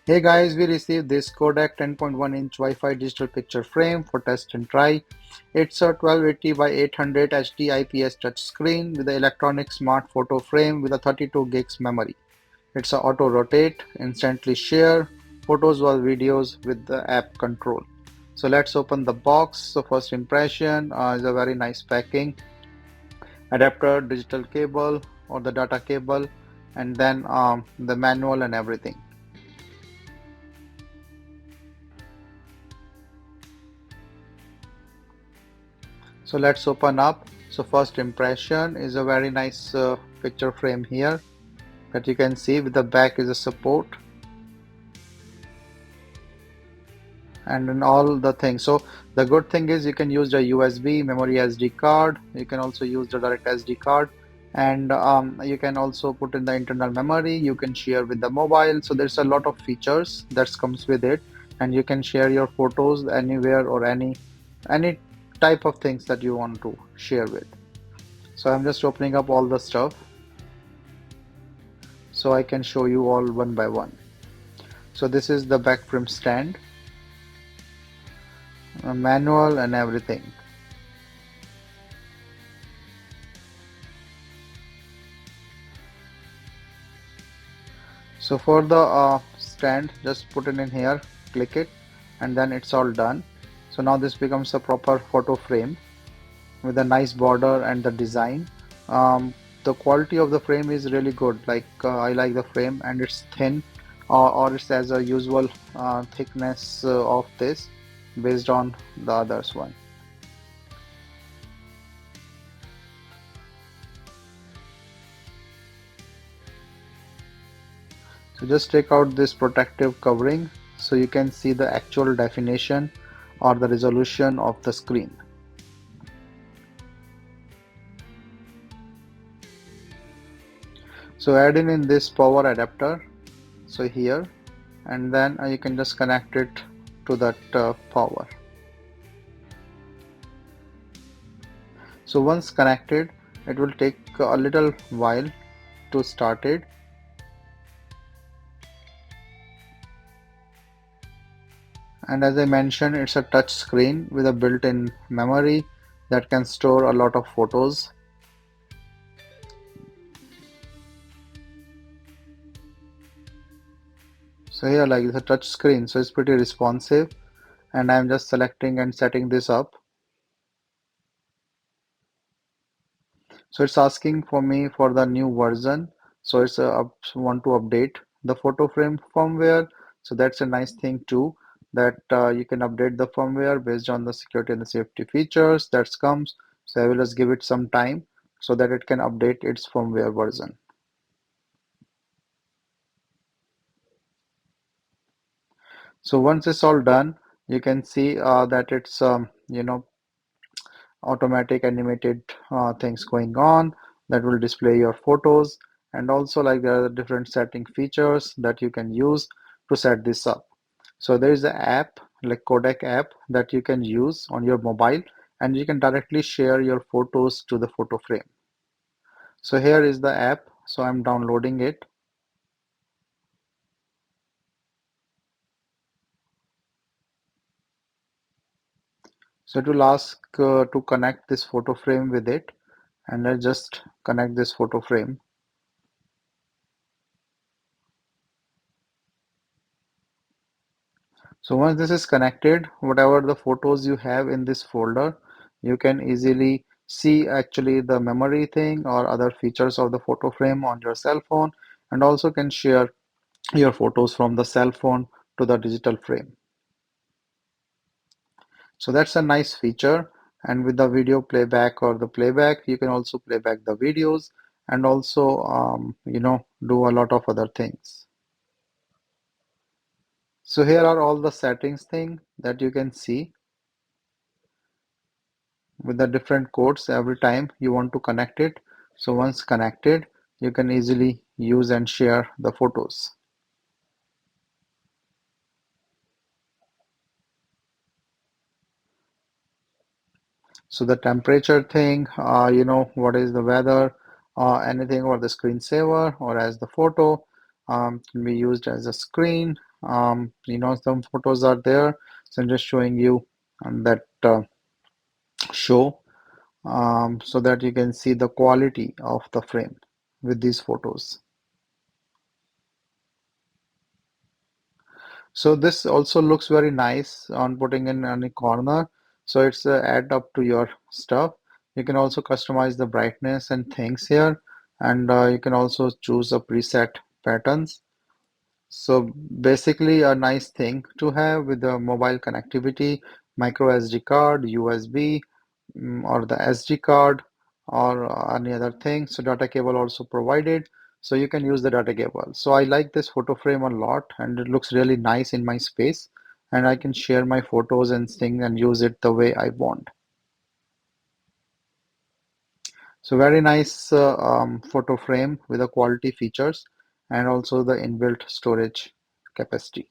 Hey guys, we received this Kodak 10.1 inch Wi-Fi digital picture frame for test and try. It's a 1280 by 800 HD IPS touchscreen with an electronic smart photo frame with a 32 gigs memory. It's a auto rotate, instantly share photos or videos with the app control. So let's open the box. So first impression is a very nice packing, adapter, digital cable or the data cable, and then the manual and everything. So let's open up. So first impression is a very nice picture frame here that you can see with the back is a support and in all the things. So the good thing is you can use the USB memory SD card. You can also use the direct SD card, and you can also put in the internal memory. You can share with the mobile. So there's a lot of features that comes with it, and you can share your photos anywhere or any type of things that you want to share with. So I'm just opening up all the stuff so I can show you all one by one. So this is the back frame stand, manual and everything. So for the stand, just put it in here, click it, and then it's all done. So now this becomes a proper photo frame with a nice border and the design. The quality of the frame is really good. Like I like the frame, and it's thin, or it's as a usual thickness of this based on the others one. So just take out this protective covering so you can see the actual definition or the resolution of the screen. So add in this power adapter, so here, and then you can just connect it to that power. So once connected, it will take a little while to start it. And as I mentioned, it's a touch screen with a built-in memory that can store a lot of photos. So here, like, it's a touch screen, so it's pretty responsive, and I'm just selecting and setting this up. So it's asking for me for the new version. So it's want to update the photo frame firmware. So that's a nice thing too, that you can update the firmware based on the security and the safety features that comes. So I will just give it some time so that it can update its firmware version. So once it's all done, you can see that it's automatic animated things going on that will display your photos, and also like there are different setting features that you can use to set this up. So there is an app like Kodak app that you can use on your mobile, and you can directly share your photos to the photo frame. So here is the app, so I'm downloading it. So it will ask to connect this photo frame with it, and let's just connect this photo frame. So once this is connected, whatever the photos you have in this folder, you can easily see actually the memory thing or other features of the photo frame on your cell phone, and also can share your photos from the cell phone to the digital frame. So that's a nice feature. And with the video playback or the playback, you can also play back the videos and also, do a lot of other things. So here are all the settings thing that you can see with the different codes every time you want to connect it. So once connected, you can easily use and share the photos. So the temperature thing, what is the weather, anything or the screensaver or as the photo can be used as a screen. Some photos are there. So I'm just showing you that show so that you can see the quality of the frame with these photos. So this also looks very nice on putting in any corner. So it's add up to your stuff. You can also customize the brightness and things here, and you can also choose a preset patterns. So basically a nice thing to have with the mobile connectivity, micro SD card, USB, or the SD card or any other thing. So data cable also provided. So you can use the data cable. So I like this photo frame a lot and it looks really nice in my space and I can share my photos and things and use it the way I want. So very nice photo frame with the quality features and also the inbuilt storage capacity.